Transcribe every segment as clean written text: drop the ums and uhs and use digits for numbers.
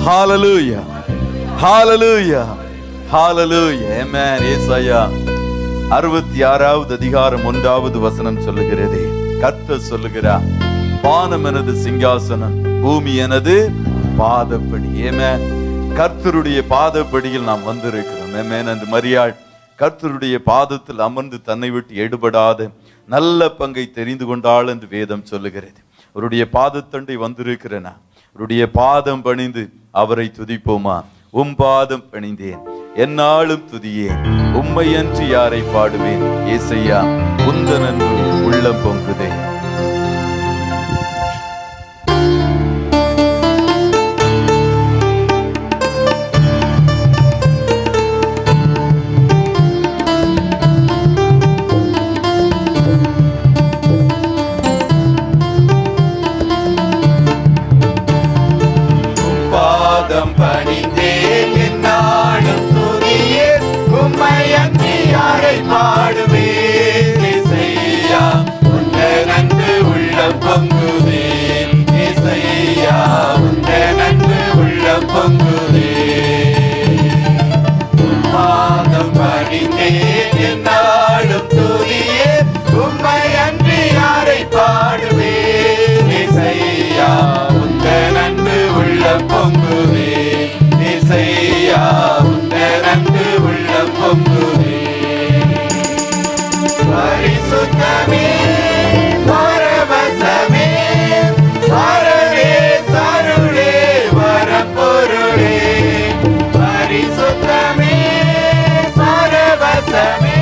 Hallelujah. Hallelujah. Hallelujah. Amen. ஏசாயா 66வது அதிகாரம் 1வது வசனம் சொல்லுகிறதே, கர்த்தர் சொல்லுகிறார், வானம் எனது சிங்காசனம், பூமி எனது பாதப்படி. ஆமென். கர்த்தருடைய பாதப்படியில் நாம் வந்திருக்கிறோம். ஆமென். என்று மரியாள் கர்த்தருடைய பாதத்தில் அமர்ந்து தன்னை விட்டு எடுபடாத நல்ல பங்கை தெரிந்து கொண்டாள் என்று வேதம் சொல்லுகிறது. அவருடைய பாதத்தண்டை வந்திருக்கிறேனா? அவருடைய பாதம் பணிந்து அவரை துதிப்போமா? உம் பாதம் பணிந்தேன், என்னாலும் துதியேன், உம்மையன்றி யாரை பாடுவேன்? ஏசையா உந்தனன்று உள்ளம் பொங்குதே. பணிந்தேன், என்னாலும் துதியேன், உம்மையன்றி யாரை பாடுவேன்? ஏசையா உந்தனன்று உள்ளம் பொங்குதே. ஏசையா உந்தனன்று உள்ளம் பொங்குதே. பாதம் பணிந்தேன், என்னாலும் துதியேன், உம்மையன்றி யாரை பாடுவேன்? ஏசையா உந்தனன்று உள்ளம் பொங்குதே. ஏசையா உந்தனன்று உள்ளம் பொங்குதே. பரிசுத்தமே பரவசமே வரவே சருளே வரப்பொருளே. பரிசுத்தமே பரவசமே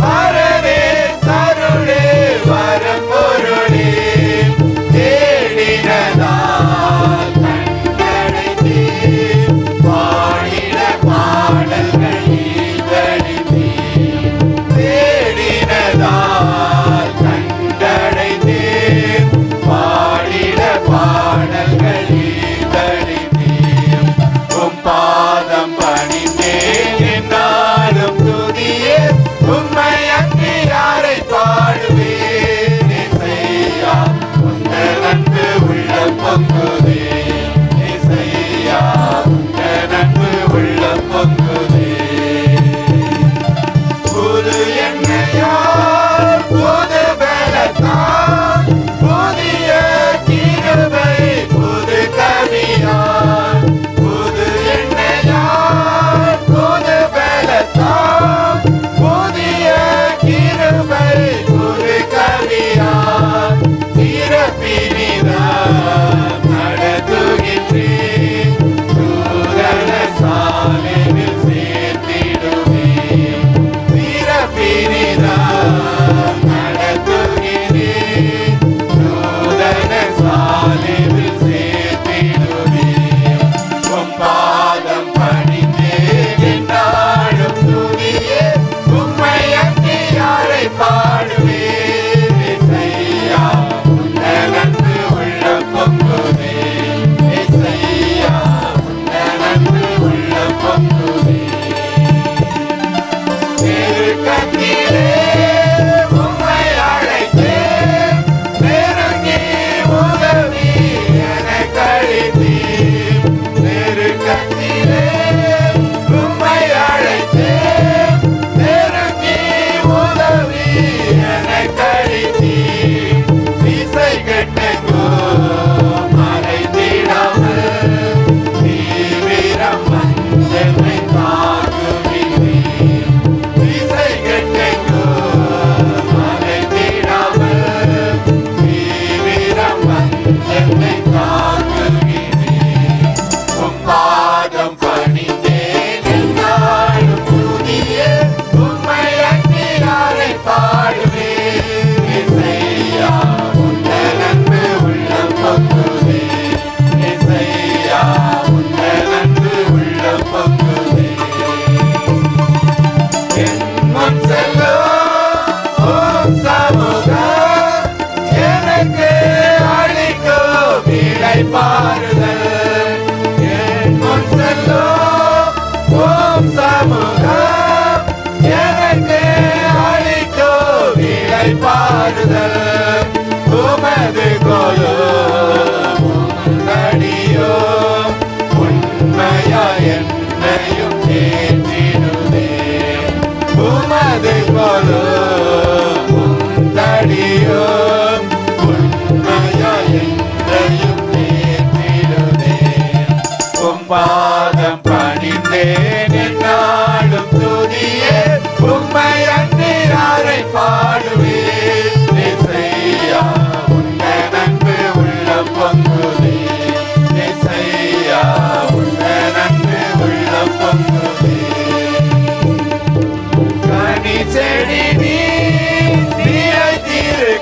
வரவே சருளே வரப்பொருளே. தேடினதால் கண்டடைந்தேன், பாடின பாடல்கள் ஈதடித்தேன். தேடினதால் கண்டடைந்தேன், பாடின பாடல்கள் ஈதடித்தேன். உம் பாதம் பணிந்தேன், என்னாலும் துதியேன், உம்மையன்றி யாரை பாடுவேன்? ஏசையா உந்தனன்று உள்ளம் பொங்குதே. ஏசையா உந்தனன்று உள்ளம் பொங்குதே. புது எண்ணெயால் புது பலத்தால், புதிய கிருபை புது கவியால். புது எண்ணெயால் புது பலத்தால், புதிய கிருபை புது கவியால். பிறப்பினிதாம் நடத்துகின்றேன், தூதன சாலையில் சேர்த்திடுவேன். பிறப்பினிதாம் நடத்துகிறேன், தூதன சாலையில் சேர்த்திடுவேன். உம் பாதம் பணிந்தேன், என்னாலும் துதியேன், உம்மையன்றி யாரை பாடுவேன்? ஏசையா உந்தனன்று உள்ளம் பொங்குதே. ஏசையா உந்தனன்று உள்ளம் பொங்குதே. நெருக்கத்திலே உம்மை அழைத்தேன், நெருங்கி உதவி எனக் அளித்தீர். நெருக்கத்திலே உம்மை அழைத்தேன், நெருங்கி உதவி எனக் அளித்தீர். திசை கெட்டெங்கோ மறைந்திடாமல், தீவிரம் மஞ்சளை தாங்குகிறீர். திசை கெட்டெங்கோ மறைந்திடாமல், தீவிரம் மஞ்சளை தாங்குகிறீர். உம் பாதம் பணிந்தேன், என்னாலும் துதியேன், உம்மையன்றி யாரை பாடுவேன்? ஏசையா உந்தனன்று உள்ளம் பொங்குதே. ஏசையா உந்தனன்று உள்ளம் பொங்குதே. என் முன் செல்லும் உம் சமூகம் எனக்கு அளிக்கும் இளைப்பாறுதல். என் முன் செல்லும் உம் சமூகம் எனக்கு அளிக்கும் இளைப்பாறுதல். உமது கோலும் உன்னடியோ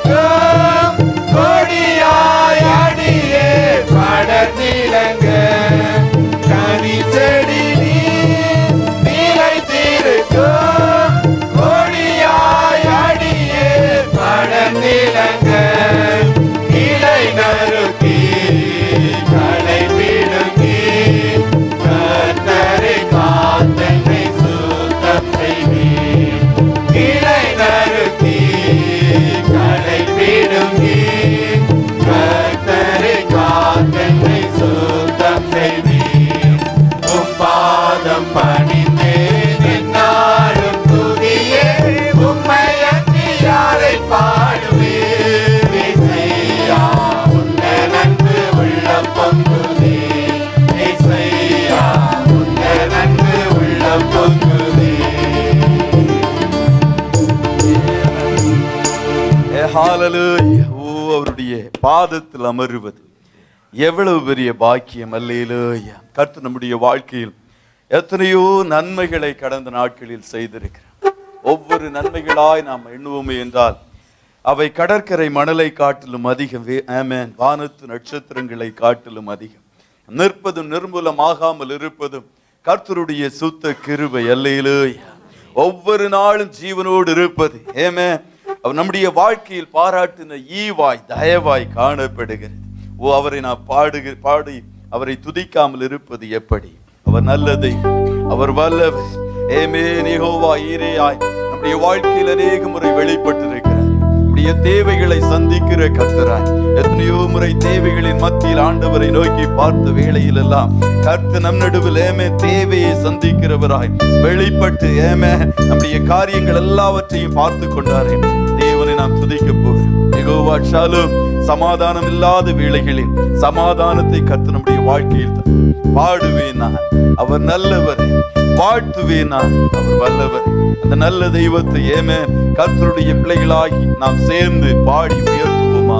அழிக்கும் கொடியாய் அடியே படர்ந்திலங்க கனி செடி நீர் நிலைத்திருக்கும் கொடியாய் அடியே படர்ந்திலங்க இலை நறுக்கி களை பிடுங்கி கர்த்தரை காத்தென்னை சுத்தம் செய்வீர் இலை நறுக்கி களை பிடுங்கி கர்த்தரை காத்தென்னை சுத்தம் செய்வீர் உம் பாதம் பணிந்தேன் எந்நாளும் துதியே உம்மை அன்றி யாரை பாடுவேன் இசையா உன்ன நன்கு உள்ளம் பொங்குதே இசையா உன்ன நன்கு உள்ளம் பொங்குதே. ஹalleluya. அவருடைய பாதத்தில் அமருவது எவ்வளவு பெரிய பாக்கியம். அல்லேலூயா. கர்த்தர் நம்முடைய வாழ்க்கையில் எத்தனையோ நன்மைகளை கடந்த நாட்களில் செய்திருக்கிறார். ஒவ்வொரு நன்மைகளாய் நாம் எண்ணுவோமே என்றால் அவை கடற்கரை மணலை காட்டிலும் அதிகம். ஆமென். வானத்து நட்சத்திரங்களை காட்டிலும் அதிகம். நிற்பதும் நிர்மூலமாகாமல் இருப்பதும் கர்த்தருடைய சுத்த கிருபை. அல்லேலூயா. ஒவ்வொரு நாளும் ஜீவனோடு இருப்பது ஆமென். அவர் நம்முடைய வாழ்க்கையில் பாராட்டின ஈவாய் தயவாய் காணப்படுகிறது. அவரை நான் பாடி அவரை துதிக்காமல் இருப்பது எப்படி? அவர் நல்லதை, அவர் வல்லவர். ஆமென். யெகோவா ஈரேயாய் நம்முடைய வாழ்க்கையில் அநேக முறை வெளிப்பட்டிருக்கிறார். நம்முடைய தேவைகளை சந்திக்கிற கர்த்தராய் எத்தனையோ முறை தேவைகளின் மத்தியில் ஆண்டவரை நோக்கி பார்த்த வேளையில் எல்லாம் கர்த்தர் நம் நடுவில் ஆமென் தேவையை சந்திக்கிறவராய் வெளிப்பட்டு ஆமென் நம்முடைய காரியங்கள் எல்லாவற்றையும் பார்த்து கொண்டாரே. தேவனை நாம் துதிக்க போகிறோம். யெகோவா ஷாலோம். சமாதானம் இல்லாத வேளைகளில் சமாதானத்தை கர்த்தர் நம்முடைய வாழ்க்கையில் பாடுவேன் நான். அவர் நல்லவர். வாழ்த்துவேன் நான். அவர் வல்லவர். அந்த நல்ல தெய்வத்தை ஆமென் கர்த்தருடைய பிள்ளைகளாகி நாம் சேர்ந்து பாடி உயர்த்துவோமா?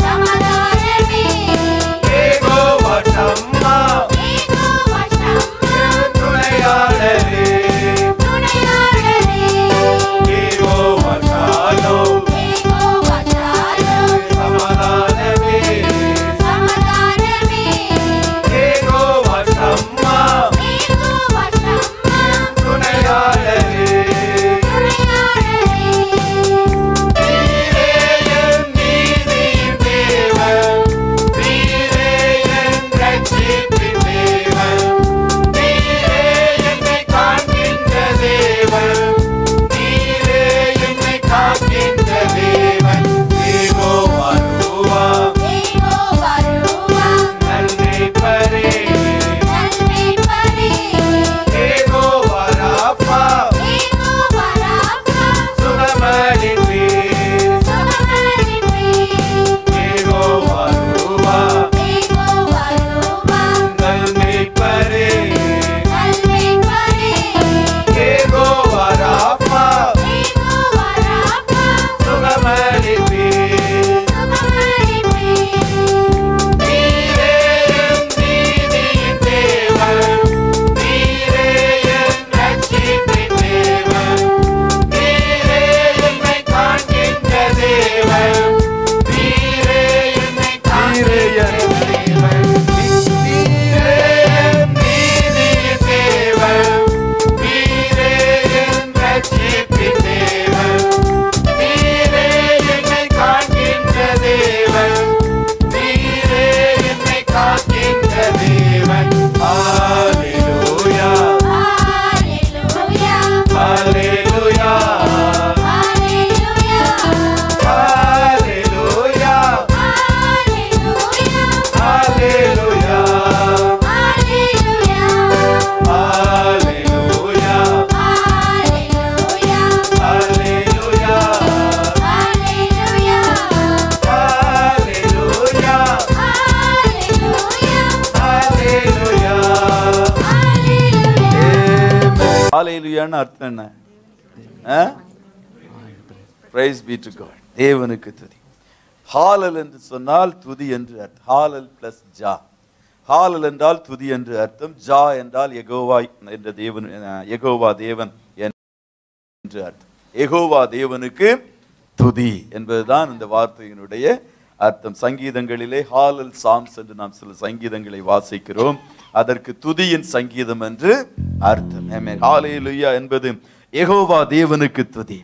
Samadaname, Yehova Shammah. ஹல்லேலூயான்னு அர்த்தம் என்ன? Praise be to God. தேவனுக்கு துதி. ஹாலல் என்று சொன்னால் துதி என்று அர்த்தம். ஹாலல் பிளஸ் ஜா. ஹாலல் என்றால் துதி என்று அர்த்தம். ஜா என்றால் யெகோவா என்ற தேவன், யெகோவா தேவன் என்று அர்த்தம். யெகோவா தேவனுக்கு துதி என்பதுதான் இந்த வார்த்தையினுடைய அர்த்தம். சங்கீதங்களிலே ஹாலல் சாம்ஸ் என்று நாம் சில சங்கீதங்களை வாசிக்கிறோம். அதற்கு துதியின் சங்கீதம் என்று அர்த்தம். ஆமென். ஹல்லேலூயா என்பது யெகோவா தேவனுக்கு துதி.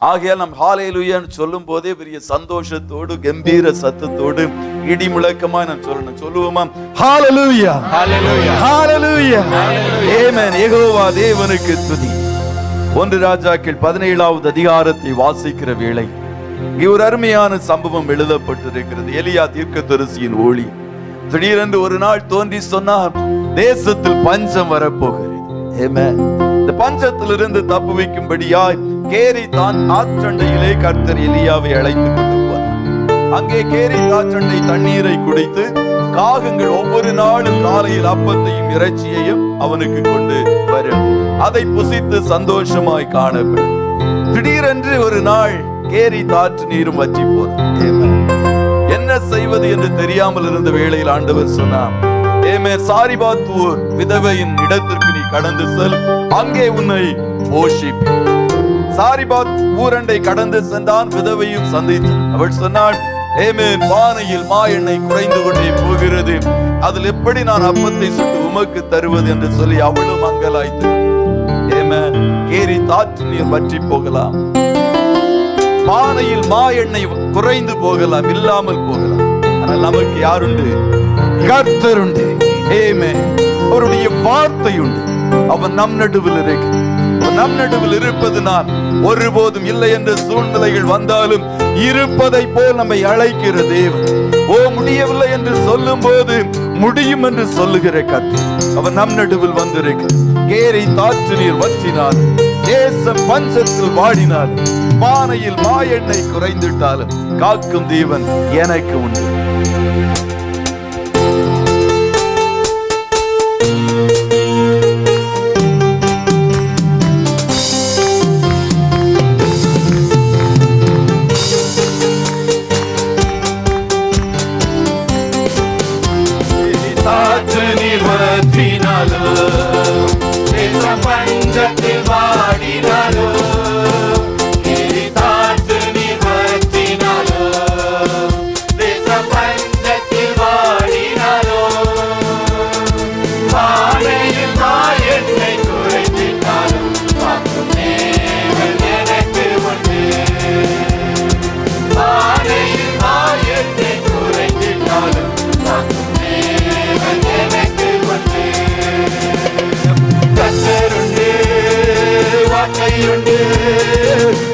ஆகையால் நாம் ஹல்லேலூயான்னு சொல்லும் போதே பெரிய சந்தோஷத்தோடு கம்பீர சத்தத்தோடு இடி முழக்கமா நாம் சொல்லணும். சொல்லுவோமா? ஹல்லேலூயா, ஹல்லேலூயா, ஹல்லேலூயா, ஆமென். யெகோவா தேவனுக்கு துதி. 1 ராஜாக்கள் 17வது அதிகாரத்தை வாசிக்கிற வேளை இங்கே ஒரு அருமையான சம்பவம் எழுதப்பட்டிருக்கிறது. எலியா தீர்க்கதரிசியின் ஊழியம். திடீரென்று ஒரு நாள் தோன்றி சொன்னார், தேசத்தில் பஞ்சம் வரப்போகிறது. ஆமென். இந்த பஞ்சத்திலிருந்து தப்புவிக்கும்படியாய் கேரிதான் ஆற்றண்டையிலே கர்த்தர் எலியாவை அழைத்து கொண்டு போனார். அங்கே கேரிதாற்றண்டை தண்ணீரை குடித்து காகங்கள் ஒவ்வொரு நாளும் காலையில் அப்பத்தையும் இறைச்சியையும் அவனுக்கு கொண்டு வரும். அதை புசித்து சந்தோஷமாய் காணப்படும். திடீரென்று ஒரு நாள் கேரி தாற்று நீரும் வற்றி போனது. என்ன செய்வது என்று தெரியாமல் இருந்த வேளையில் ஆண்டவர் சொன்னார், சாரிபாத் ஊர் விதவையின் இடத்திற்கு நீ கடந்து செல், அங்கே உன்னை போஷிப்பேன். சாரிபாத் ஊரண்டை கடந்து சென்றான். விதவையும் சந்தித்தான். அவள் சொன்னாள், பானையில் மா எண்ணெய் குறைந்து கொண்டே போகிறது, அதில் எப்படி நான் அப்பத்தை சுட்டு உமக்கு தருவது என்று சொல்லி அவளும் அங்கலாய்த்து. கேரி தாற்று நீர் வற்றி போகலாம், பானையில் மா எண்ணெய் குறைந்து போகலாம், இல்லாமல் போகலாம். ஆனால் நமக்கு யாருண்டு? கர்த்தர் உண்டு. அவருடைய வார்த்தை உண்டு. அவன் நம் நடுவில் இருக்கிறான். நம் நடுவில் இருப்பதனால் ஒருபோதும் இல்லை என்ற சூழ்நிலைகள் வந்தாலும் இருப்பதை போல் நம்மை அழைக்கிற தேவன். முடியவில்லை என்று சொல்லும் போது முடியும் என்று சொல்லுகிற கர்த்தர். அவன் நம் நடுவில் வந்திருக்கிறார். கேரி தாற்று நீர் வற்றினாலும், தேசம் பஞ்சத்தில் வாடினாலும், பானையில் மா எண்ணெய் குறைந்துட்டாலும் காக்கும் தேவன் எனக்கு உண்டு. பஞ்சத்தில் வாடினாலோ, தாற்று நீர் வற்றினாலோ, தேச பஞ்சத்தில் வாடினாலோ, பானையில் மா எண்ணெய் குறைந்திட்டாலும் காக்கும் தேவன் எனக்கு உண்டு. பானையில் மா எண்ணெய் குறைந்திட்டாலும் காக்கும் தேவன் எனக்கு உண்டு. கர்த்தருண்டு, வார்த்தையுண்டு,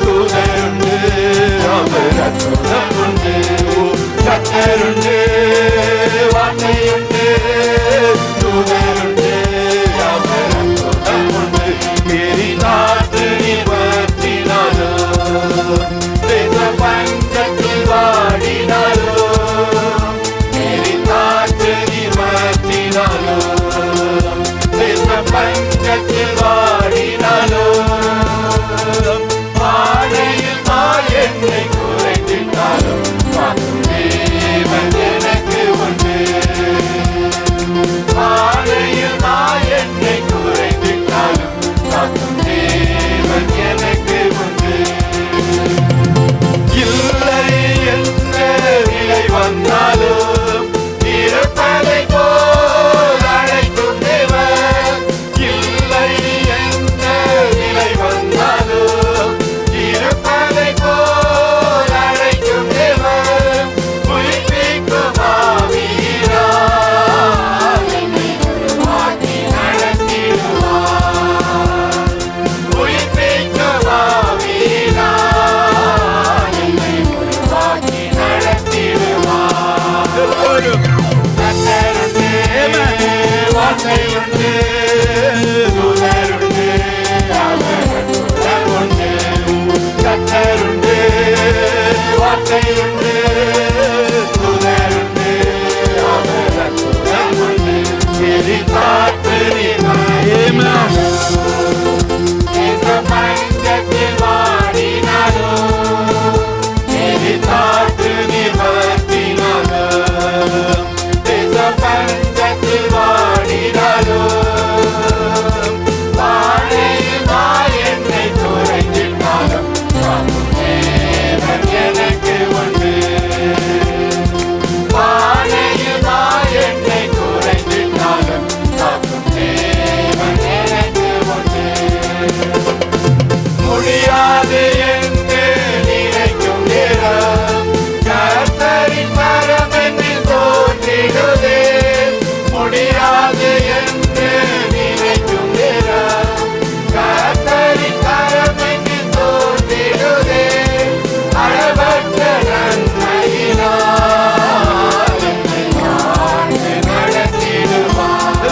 தூதருண்டு, அவர் அற்புதம் உண்டு. கர்த்தருண்டு, வார்த்தையுண்டு, தூதருண்டு, அவர் அற்புதம் உண்டு. கேரி தாற்று நீர் வற்றினாலோ, தேச பஞ்சத்தில் வாடினாலோ, கேரி தாற்று நீர் வற்றினாலோ, பஞ்சத்தில் வாடினாலோ, பானையில் மா எண்ணெய் குறைந்திட்டாலும் காக்கும் தேவன் எனக்கு உண்டு. பானையில் மா எண்ணெய் குறைந்திட்டாலும் காக்கும் தேவன் எனக்கு உண்டு. இல்லை என்ற நிலை வந்தாலும் இருப்பதை போல் அழைக்கும் தேவன். இல்லை முடியாது என்று நினைக்கும் நேரம் கர்த்தரின் கரம் என்று தோன்றிடுதே. அளவற்ற நன்மையினால் என்னை ஆண்டு நடத்திடுவார்.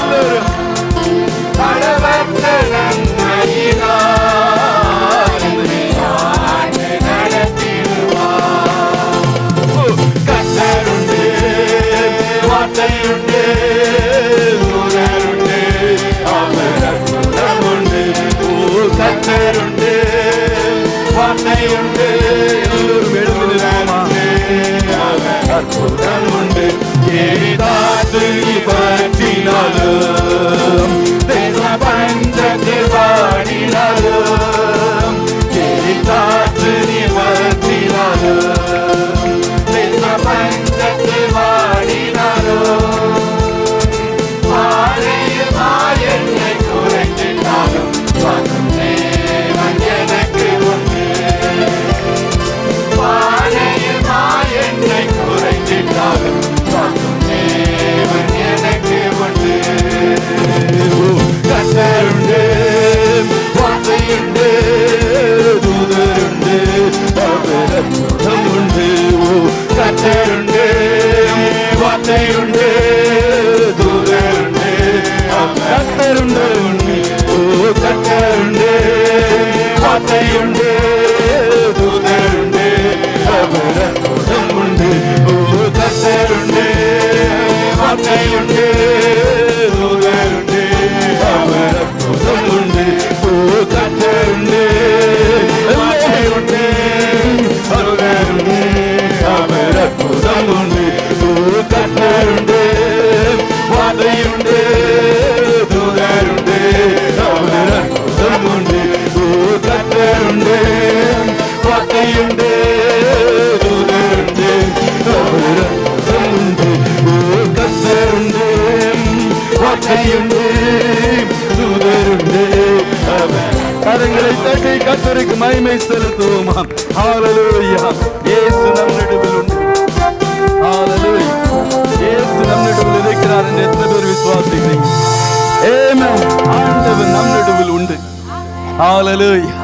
அளவற்ற நன்மையினால் என்னை ஆண்டு நடத்திடுவார். கர்த்தருண்டு, வார்த்தையுண்டு, தூதருண்டு, அவர் அற்புதம் உண்டு. கர்த்தருண்டு, வார்த்தையுண்டு, எல்லோரும் எழுதுகிறாமா, அவர் அற்புதம் உண்டு. ஏதாது பற்றினாலும் தேச பஞ்சத்தில் பாடினாலும் ஏதாது பற்றினாலும் தேச பஞ்சத்தில் பாடினாலும் மாறையுமா என்னை குறைத்திட்டாலும் வாக்கும் தேவன் எனக்கு உண்டு. மாறையுமா என்னை குறைத்திட்டாலும் வாக்கும் தேவன் எனக்கு உண்டு. கர்த்தருண்டு, வார்த்தையுண்டு, தூதருண்டு, அவர் அற்புதம் உண்டு. கர்த்தருண்டு, வார்த்தையுண்டு, தூதருண்டு, கர்த்தருண்டு உண்டு. கர்த்தருண்டு, வார்த்தையுண்டு, தூதருண்டு, அவர் அற்புதம் உண்டு. கர்த்தருண்டு, வார்த்தையுண்டு, தூதருண்டு, அவர் அற்புதம் உண்டு. கர்த்தருண்டு, வார்த்தையுண்டு, தூதருண்டு, அவர் அற்புதம் உண்டு. கர்த்தருண்டு, வார்த்தையுண்டு, தூதருண்டு, அவர் அற்புதம் உண்டு. கர்த்தருண்டு, வார்த்தையுண்டு, தூதருண்டு, அவர் அற்புதம் உண்டு. கர்த்தருண்டு, வார்த்தையுண்டு, தூதருண்டு, அவர். கரங்களை தட்டி கர்த்தருக்கு மகிமை செலுத்துவோமா. ஹalleluya. இயேசு நம் நடுவில் உண்டு. ஹalleluya. இயேசு நம் நடுவில் இருக்கிறார் என்று எத்தனை பேர் விசுவாசிக்கிறீங்க? ஆமென். ஆண்டவர் நம் நடுவில் உண்டு. ஹalleluya.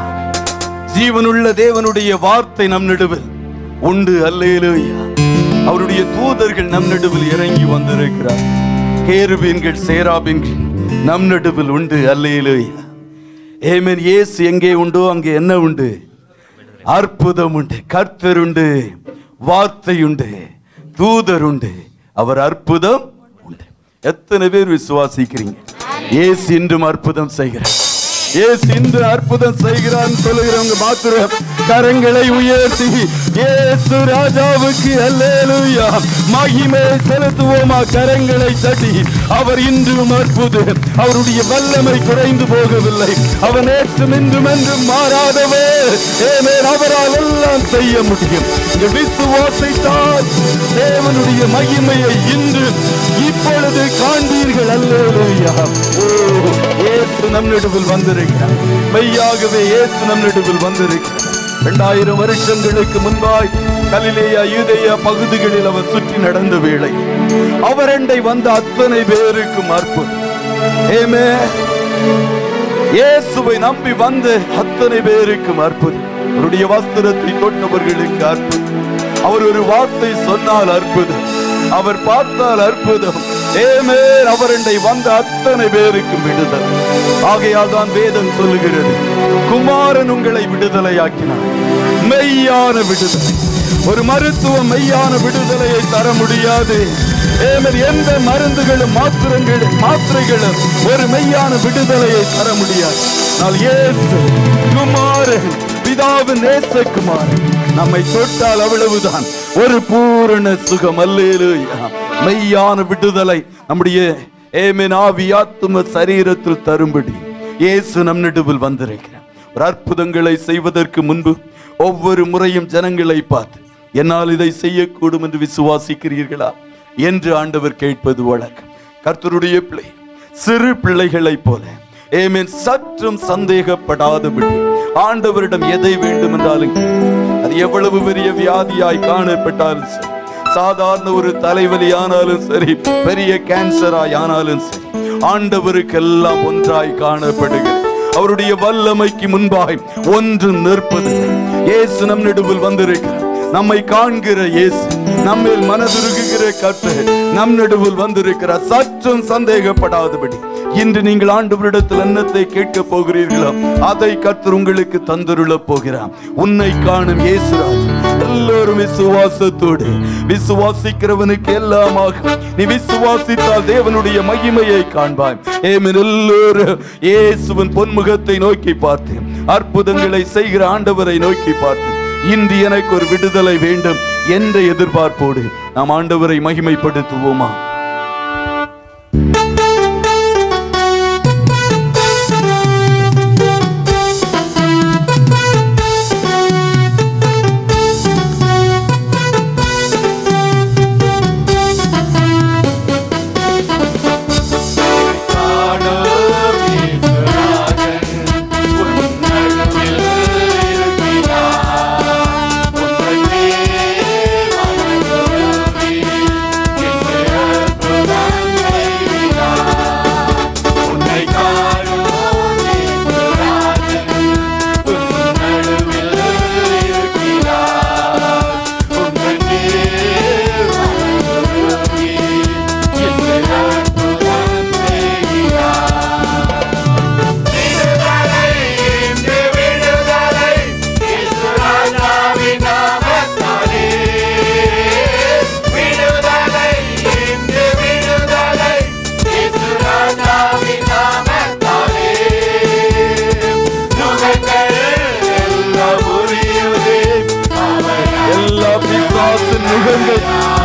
ஜீவனுள்ள தேவனுடைய வார்த்தை நம் நடுவில் உண்டு. அல்லேலூயா. அவருடைய தூதர்கள் நம் நடுவில் இறங்கி வந்திருக்கிறார். கேருபீன்கள், சேராபீன்கள் நம் நடுவில் உண்டு. அல்லேலூயா. ஆமென். இயேசு எங்கே உண்டோ அங்கே என்ன உண்டு? அற்புதம் உண்டு. கர்த்தர் உண்டு, வார்த்தை உண்டு, தூதர் உண்டு, அவர் அற்புதம் உண்டு. எத்தனை பேர் விசுவாசிக்கிறீங்க? இயேசு இன்றும் அற்புதம் செய்கிறார். இயேசு இன்று அற்புதம் செய்கிறார் சொல்லுகிறவங்க மாத்திரம் கரங்களை உயர்த்தி இயேசு ராஜாவுக்கு அல்லேலூயா மகிமை செலுத்துவோமா. கரங்களை தட்டி அவர் இன்றும் அற்புதம். அவருடைய வல்லமை குறைந்து போகவில்லை. அவர் நேற்றும் இன்றும் என்றும் மாறாதவர். ஆமென். அவரால் எல்லாம் செய்ய முடியும். விசுவாசித்தால் தேவனுடைய மகிமையை இன்று இப்பொழுது காண்பீர்கள். அல்லேலூயா. இயேசு நம் நடுவில் வந்திருக்கிறார். மெய்யாகவே இயேசு நம் நடுவில் வந்திருக்கிறார். 2000 வருஷங்களுக்கு முன்பாய் கலிலேயா, யூதேயா பகுதிகளில் அவர் சுற்றி நடந்த வேளை அவரண்டை வந்த அத்தனை பேருக்கும் அற்புதம். ஆமென். இயேசுவை நம்பி வந்த அத்தனை பேருக்கும் அற்புதம். அவருடைய வஸ்திரத்தை தொட்டவர்களுக்கு அற்புதம். அவர் ஒரு வார்த்தை சொன்னால் அற்புதம். அவர் பார்த்தால் அற்புதம். ஆமென். அவரண்டை வந்த அத்தனை பேருக்கும் விடுதலை. ஆகையால் தான் வேதம் சொல்லுகிறது, குமாரன் உங்களை விடுதலையாக்கினார். மெய்யான விடுதலை. ஒரு மருத்துவம் மெய்யான விடுதலையை தர முடியாது. ஆமென். எந்த மருந்துகளும் மாத்திரைகளும் ஒரு மெய்யான விடுதலையை தர முடியாது. ஆனால் இயேசு குமாரன், பிதாவின் நேசகுமாரன் நம்மை தொட்டால் அவ்வளவுதான் ஒரு பூரண சுகம். அல்லேலூயா. மெய்யான விடுதலை நம்முடைய ஆமென் ஆவி ஆத்தும சரீரத்தில் தரும்படி இயேசு நம் நடுவில் வந்திருக்கிறார். ஒரு அற்புதங்களை செய்வதற்கு முன்பு ஒவ்வொரு முறையும் ஜனங்களை பார்த்து என்னால் இதை செய்யக்கூடும் என்று விசுவாசிக்கிறீர்களா என்று ஆண்டவர் கேட்பது வழக்கம். கர்த்தருடைய பிள்ளை சிறு பிள்ளைகளைப் போல ஆமென் சற்றும் சந்தேகப்படாதபடி ஆண்டவரிடம் எதை வேண்டும் என்றாலும் அது எவ்வளவு பெரிய வியாதியாய் காணப்பட்டாலும் சாதாரண ஒரு தலைவலி ஆனாலும் சரி, பெரிய கேன்சராய் ஆனாலும் சரி, ஆண்டவருக்கெல்லாம் ஒன்றாய் காணப்படுகிறது. அவருடைய வல்லமைக்கு முன்பாய் ஒன்று நிற்பது. இயேசு நம் நடுவில் வந்திருக்கிறார். நம்மை காண்கிற இயேசு, நம்மேல் மனதுருகுகிற கர்த்தர் நம் நடுவில் வந்திருக்கிறார். சற்றும் சந்தேகப்படாதபடி இன்று நீங்கள் ஆண்டவரிடத்தில் என்னத்தை கேட்க போகிறீர்களோ அதை கர்த்தர் உங்களுக்கு தந்தருள போகிறார். உன்னை காணும் இயேசுராஜ். எல்லோரும் விசுவாசத்தோடு, விசுவாசிக்கிறவனுக்கு எல்லாமாக நீ விசுவாசித்தால் தேவனுடைய மகிமையை காண்பாய். எல்லோரும் இயேசுவின் பொன்முகத்தை நோக்கி பார்த்து, அற்புதங்களை செய்கிற ஆண்டவரை நோக்கி பார்த்து, இன்று எனக்கு ஒரு விடுதலை வேண்டும் என்ற எதிர்பார்ப்போடு நாம் ஆண்டவரை மகிமைப்படுத்துவோமா?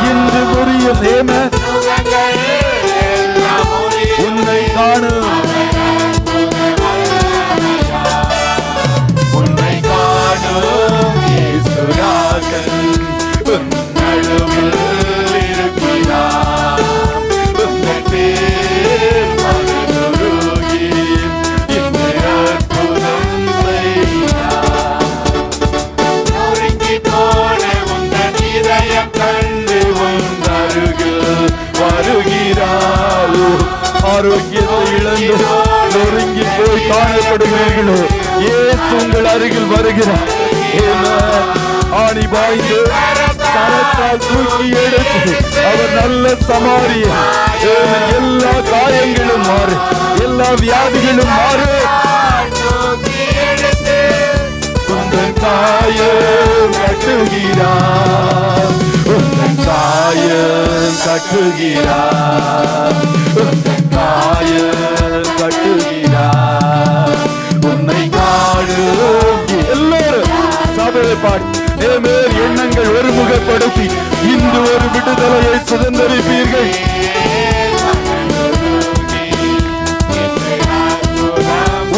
இன்று புரியும் உன்னை காணும், உன்னை காணும் இயேசுராஜன் உன் நடுவில் இருக்கிறார். உன்னை பேர் மனதுருகி இந்த அற்புதம் செய்கிறார். நொறுங்கி போன உந்தன் இதயம் கண்டு உன் அருகில் வருகிறார். ஆரோக்கியத்தை இழந்து நொறுங்கி போய் காணப்படுவீர்களோ, இயேசு உங்கள் அருகில் வருகிறார். ஆணி பாய்ந்து கரத்தால் தூக்கி எடுத்து அவர் நல்ல சமாரியர். எல்லா காயங்களும் மாறு, எல்லா வியாதிகளும் மாறு. உந்தன் காயம் கட்டுகிறார், உந்தன் காயம் கட்டுகிறார், உந்தன் காயம் கட்டுகிறார். உன்னை காணும் எல்லோரும் சபையை பாடி மேல் எண்ணங்கள் ஒருமுகப்படுத்தி இன்று ஒரு விடுதலையை சுதந்திரிப்பீர்கள்.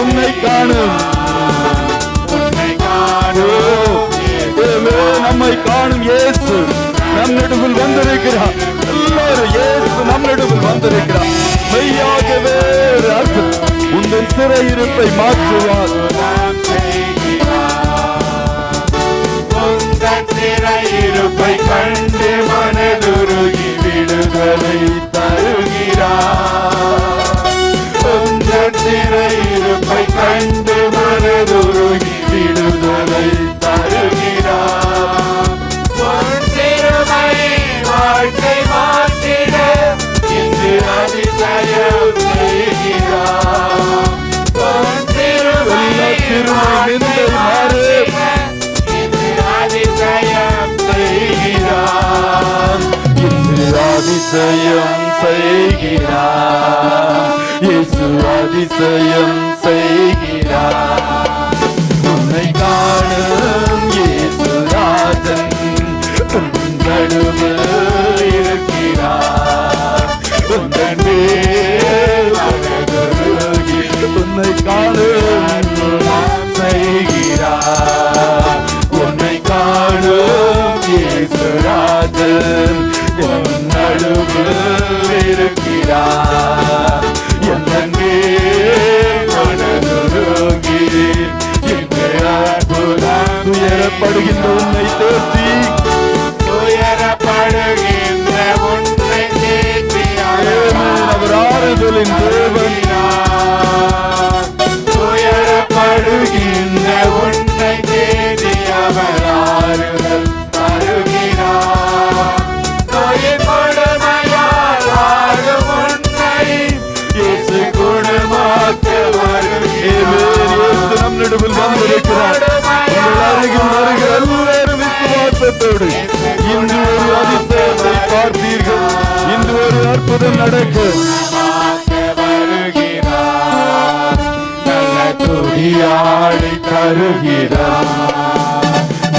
உன்னை காணும், நம்மை காணும் இயேசு நம் நடுவில் வந்திருக்கிறார். எல்லாரும் இயேசு நம் நடுவில் வந்திருக்கிறார். மெய்யாகவே உங்கள் சிறையிருப்பை மாற்றுவார். சிறையிருப்பை கண்டு மனதுருகி விடுதலை தருகிறார். உங்கள் சிறையிருப்பை கண்டு மனதுருகி விடுதலை தருகிறார். வாழ்க்கை மாற்றிட இன்று அதிசயம் செய்கிறார். சிறுமை நிந்தை மாறு அதிசயம் செய்கிறார். இன்று அதிசயம் செய்கிறார். இயேசு அதிசயம் செய்கிறார். உன்னை காணும் இயேசுராஜன் நடுவில் இருக்கிறார். உன்னை காணும் செய்கிறார். உன்னை காணும் இயேசுராஜன் நடுவில் இருக்கிறார். என்னே மனதுருகி துயரப்படுகின்ற உன்னை தேற்றி துயரப்படுகிற துயரப்படுகின்ற உன்னை தேடி அவர் ஆறுதல் தருகிறார். நோயின் கொடுமையால் வாழும் உன்னை இயேசு குணமாக்க வருகிறார். நம் நடுவில் வந்திருக்கிறார். அருகில் வருகிற எல்லாரும் விசுவாசத்தோடு இன்று ஒரு அதிசயத்தை பார்த்தீர்கள். இன்று ஒரு அற்புதம் நடக்கும். துதியாடி தருகிறார்.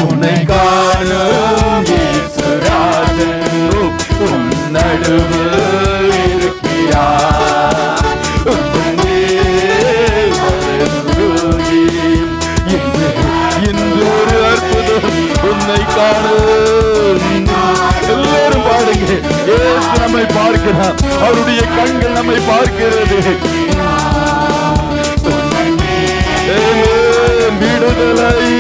உன்னை காணும் இயேசுராஜன் உன் நடுவில் இருக்கிறார். இன்று ஒரு அற்புதம் உன்னை காணும். எல்லாரும் பாடுங்க. இயேசு நம்மை பார்க்கிறார். அவருடைய கண்கள் நம்மை பார்க்கிறது. விடுதலை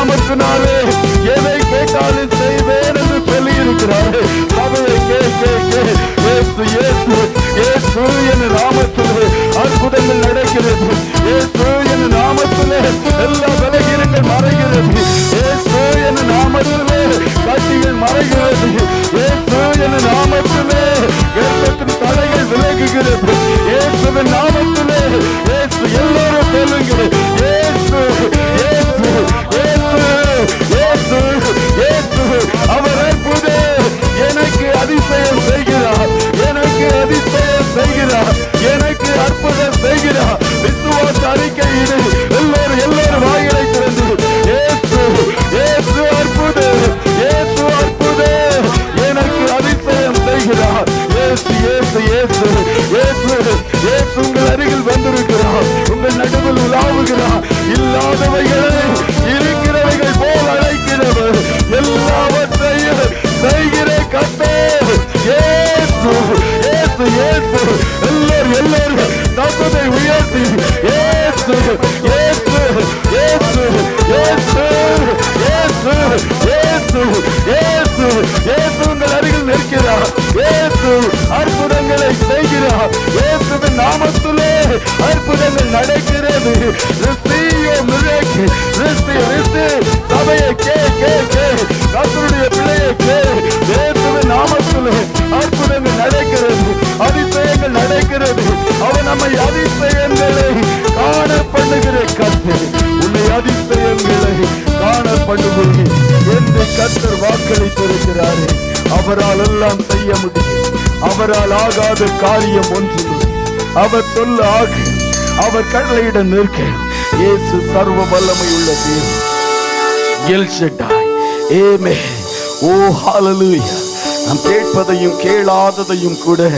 நாமத்தினாலே எதை கேட்டாலும் செய்வேன் என்று சொல்லி இருக்கிறார். சபையை இயேசு என்ற நாமத்திலே அற்புதங்கள் நடக்கிறது. இயேசு என்ற நாமத்திலே எல்லா விலகீனங்கள் மறைகிறது. இயேசு என்ற நாமத்திலே கட்டிகள் மறைகிறது. இயேசு என்ற நாமத்திலே கர்ப்பத்தின் தடைகள் விலகுகிறது. இயேசுவின் நாமத்திலே இயேசு எல்லாரும் சொல்லுங்க இயேசு இயேசு இயேசு இயேசு இயேசு. அவர் அற்புதம் எனக்கு அதிசயம் செய்கிறார், எனக்கு அதிசயம் செய்கிறார், எனக்கு அற்புதம் செய்கிறார். விசுவாச அறிக்கையிடு எல்லாரும் வாய்களை திறந்து இயேசு இயேசு அற்புதம், இயேசு அற்புதம், எனக்கு அதிசயம் செய்கிறார். இயேசு இயேசு இயேசு இயேசு இயேசு உங்கள் அருகில் வந்திருக்கிறார், உங்கள் நடுவில் உலாவுகிறார். இல்லாதவைகளை இருக்கிறவைகள் போல் அழைக்கிறவர், எல்லாவற்றையும் செய்கிற கர்த்தர் இயேசு இயேசு இயேசு. எல்லாரும் தப்பதை உயர்த்தி இயேசு இயேசு இயேசு இயேசு இயேசு இயேசு இயேசு இயேசு உங்கள் அருகில் நிற்கிறார். இயேசு அற்புதங்களை செய்கிறார். இயேசுவின் நாமத்திலே அற்புதங்கள் நடக்கிறது. சபையை கர்த்தருடைய பிள்ளையை இயேசுவின் நாமத்திலே அற்புதங்கள் நடக்கிறது, அதிசயங்கள் நடக்கிறது. அவர் நம்மை அதிசயங்களை காண பண்ணுகிற கர்த்தர், உன்னை அதிசயங்களை காண பண்ணுவது என்று கர்த்தர் வாக்களித்திருக்கிறார். அவரால் எல்லாம் செய்ய முடியும், அவரால் ஆகாத காரியம் ஒன்றும். அவர் சொல்ல ஆக, அவர் கட்டளையிட நிற்க. இயேசு சர்வ வல்லமை உள்ள தேவன். El Shaddai. ஆமென். ஓ ஹalleluya. நாம் கேட்பதையும் கேளாததையும் கூட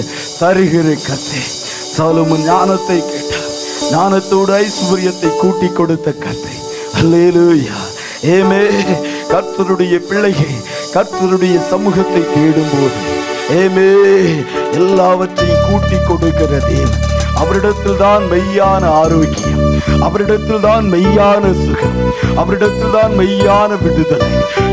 தருகிற கர்த்தர். சாலமோன் ஞானத்தை கேட்டார், ஞானத்தோடு ஐஸ்வர்யத்தை கூட்டி கொடுத்த கர்த்தர். ஹalleluya. ஆமென். கர்த்தருடைய பிள்ளைகள் கர்த்தருடைய சமூகத்தை தேடும்போது ஆமென் எல்லாவற்றையும் கூட்டி கொடுக்கிற தேவன். அவரிடத்தில் தான் மெய்யான ஆரோக்கியம், அவரிடத்தில் தான் மெய்யான சுகம், அவரிடத்தில் தான் மெய்யான விடுதலை.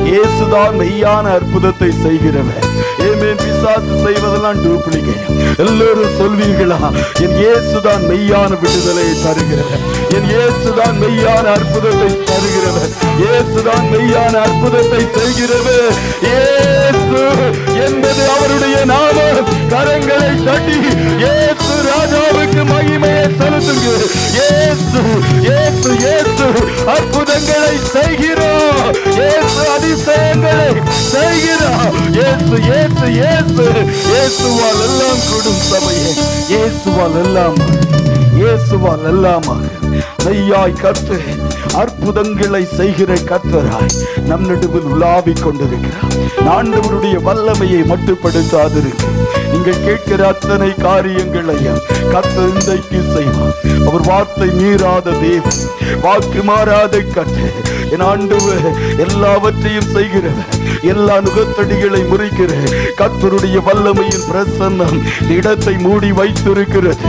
இயேசுதான் மெய்யான அற்புதத்தை செய்கிறவர். ஆமென். பிசாசு செய்வதெல்லாம் டூப்ளிகேட். எல்லாரும் சொல்வீர்களா, என் இயேசுதான் மெய்யான விடுதலையை தருகிறவர், என் இயேசுதான் மெய்யான அற்புதத்தை தருகிறவர், இயேசுதான் மெய்யான அற்புதத்தை செய்கிறவர். இயேசு என்பது அவருடைய நாமம். கரங்களை தட்டி இயேசு ராஜாவுக்கு மகிமையை செலுத்துங்கள். இயேசு இயேசு இயேசு அற்புதங்களை செய்கிறார். இயேசு அதிசயங்களை செய்கிறார். இயேசு இயேசு இயேசு இயேசுவால் எல்லாம் கூடும் சபையே. இயேசுவால் எல்லாம், இயேசுவால் எல்லாம் மெய்யாய் கர்த்தர் அற்புதங்களை செய்கிற கர்த்தராய் நம் நடுவில் உலாவிக் கொண்டிருக்கிறார். ஆண்டவருடைய வல்லமையை மட்டுப்படுத்தாதிருக்க. நீங்கள் கேட்கிற அத்தனை காரியங்களையும் கர்த்தர் இன்றைக்கு செய்வார். அவர் வார்த்தை மீறாத தேவன், வாக்கு மாறாத கர்த்தர். என் ஆண்டவர் எல்லாவற்றையும் செய்கிறவர், எல்லா நுகத்தடிகளை முறிக்கிற கர்த்தருடைய வல்லமையின் பிரசன்னம் இடத்தை மூடி வைத்திருக்கிறது.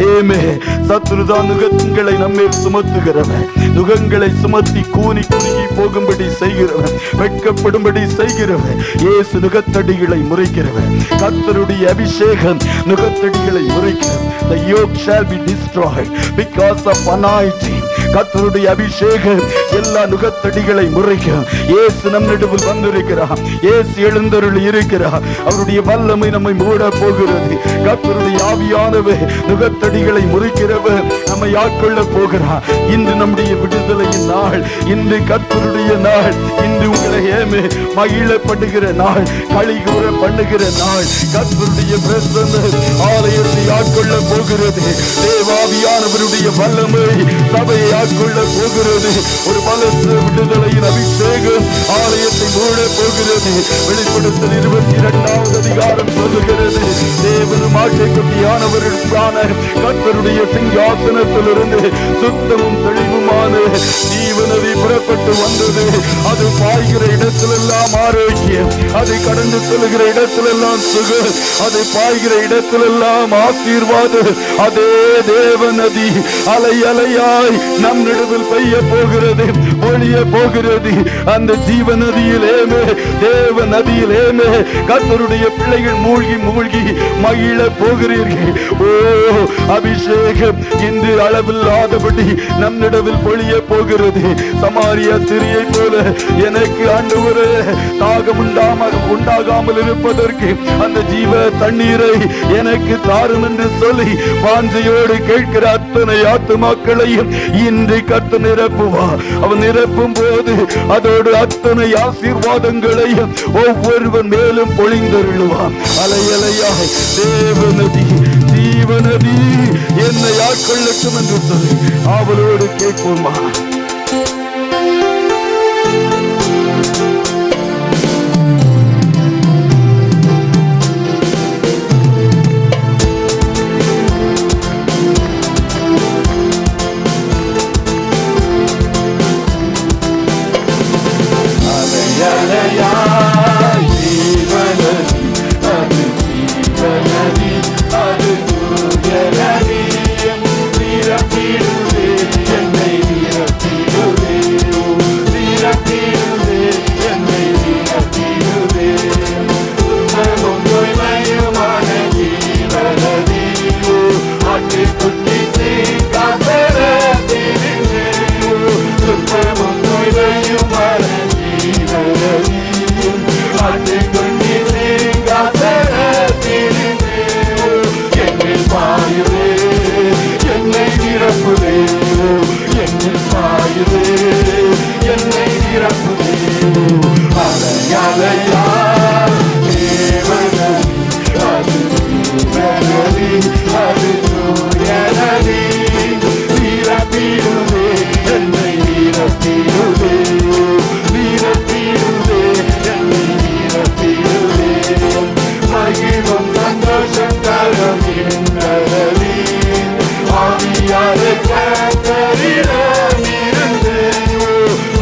ஏமே சத்துருதான் நுகங்களை நம்மை சுமத்துகிறவன், நுகங்களை சுமத்தி கூனி குறுகி போகும்படி செய்கிறவன், வெட்கப்படும்படி செய்கிறவன். இயேசு நுகத்தடிகளை முறிக்கிறவன். கர்த்தருடைய அபிஷேகம் நுகத்தடிகளை முறிக்கிறது. The yoke shall be destroyed because of anointing. கர்த்தருடைய அபிஷேகம் எல்லா நுகத்தடிகளை முறிக்கும். இயேசு நம் நடுவில் வந்திருக்கிறார். இயேசு எழுந்தருளி இருக்கிறார். அவருடைய வல்லமை நம்மை மூட போகிறது. கர்த்தருடைய ஆவியானவர் நுகத்தடிகளை முறிக்கிறவர் நம்மை ஆட்கொள்ள போகிறார். இன்று நம்முடைய விடுதலையின் நாள், இன்று கர்த்தருடைய நாள், இன்று உங்களை ஏமே மகிழப்படுகிற நாள், களி கூற பண்ணுகிற நாள். கர்த்தருடைய பிரசன்னம் ஆலயத்தை ஆட்கொள்ள போகிறது. தேவாவியானவருடைய வல்லமை சபையை ஆட்கொள்ள போகிறது. ஒரு பலத்த விடுதலையின் அபிஷேகம் ஆலயத்தை மூட போகிறது. வெளிப்படுத்தல் 22வது அதிகாரம் சொல்லுகிறது, தேவனும் ஆட்சிக்குட்டியானவருக்கான கர்த்தருடைய சிங்காசனத்திலிருந்து சுத்தமும் தெளிவுமான ஜீவநதி புறப்பட்டு வந்தது. அது பாய்கிற இடத்திலெல்லாம் ஆரோக்கியம், அதை கடந்து செல்கிற இடத்திலெல்லாம் சுகம், அதை பாய்கிற இடத்திலெல்லாம் ஆசீர்வாதம். அதே தேவ நதி அலை அலையாய் நம் நடுவில் பெய்ய போகிறது, ஒழிய போகிறது. அந்த ஜீவ நதியிலேமே, தேவ நதியிலேமே கர்த்தருடைய பிள்ளைகள் மூழ்கி மூழ்கி மகிழ போகிறீர்கள். ஓ, அபிஷேகம் இன்று அளவில்லாதபடி நம் நடுவில் பொழிய போகிறது. சமாரியா ஸ்திரியை போல எனக்கு ஆண்டவரே தாகம் உண்டாகாமல் இருப்பதற்கு அந்த ஜீவ தண்ணீரை எனக்கு தாரும் என்று சொல்லி வாஞ்சையோடு கேட்கிற அத்தனை ஆத்துமாக்களையும் இன்று கர்த்தர் நிரப்புவா. அவன் நிரப்பும் போது அதோடு அத்தனை ஆசீர்வாதங்களையும் ஒவ்வொருவன் மேலும் பொழிந்தருளுவான். அலையலையாய் தேவநதி ஜீவநதி என்னை ஆட்கொள்ளட்டும் என்று சொல்லி அவளோடு கேட்போமா?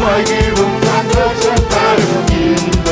மகிழும் சந்தோஷம் தரும் இந்த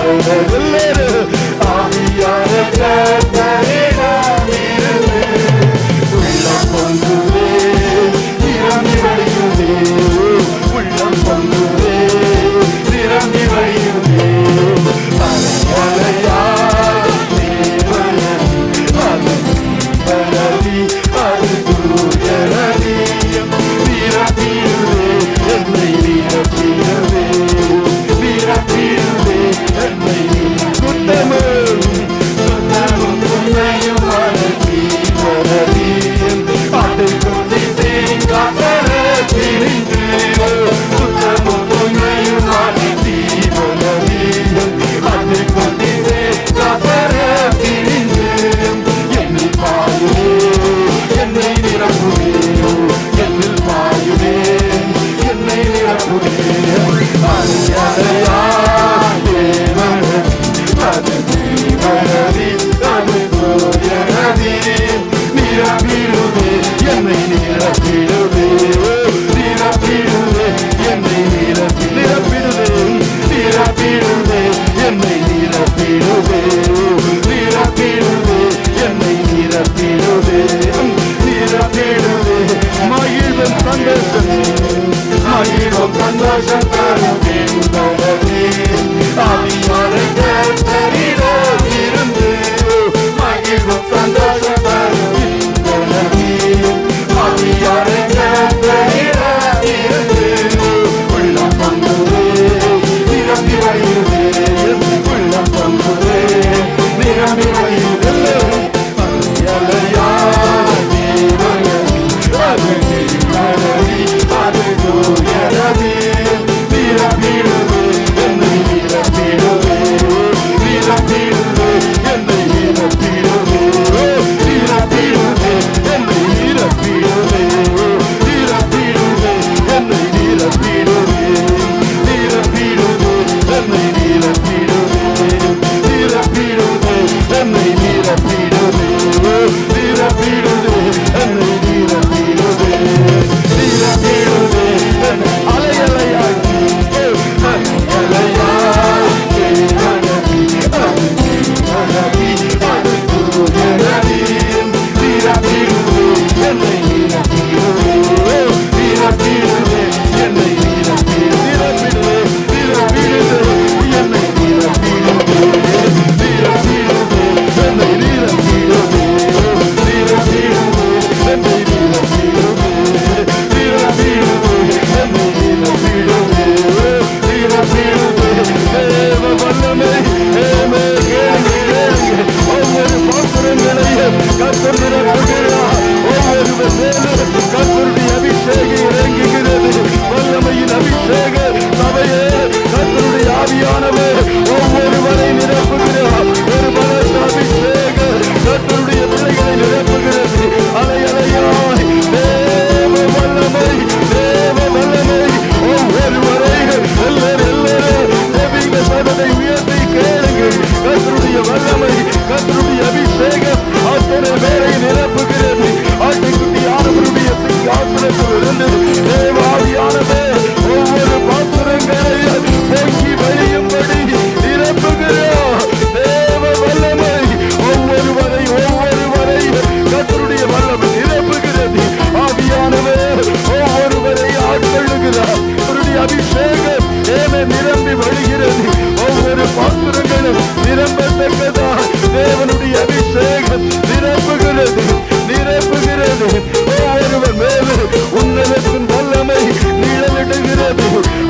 மூடுகிறது. ஒவ்வொரு பாத்திரங்களும் நிரம்பத்தக்கதா தேவனுடைய அபிஷேகம் நிரப்புகிறது, நிரப்புகிறது. ஒவ்வொருவர் மேலே உன்னதத்தின் வல்லமை நிழலிடுகிறது.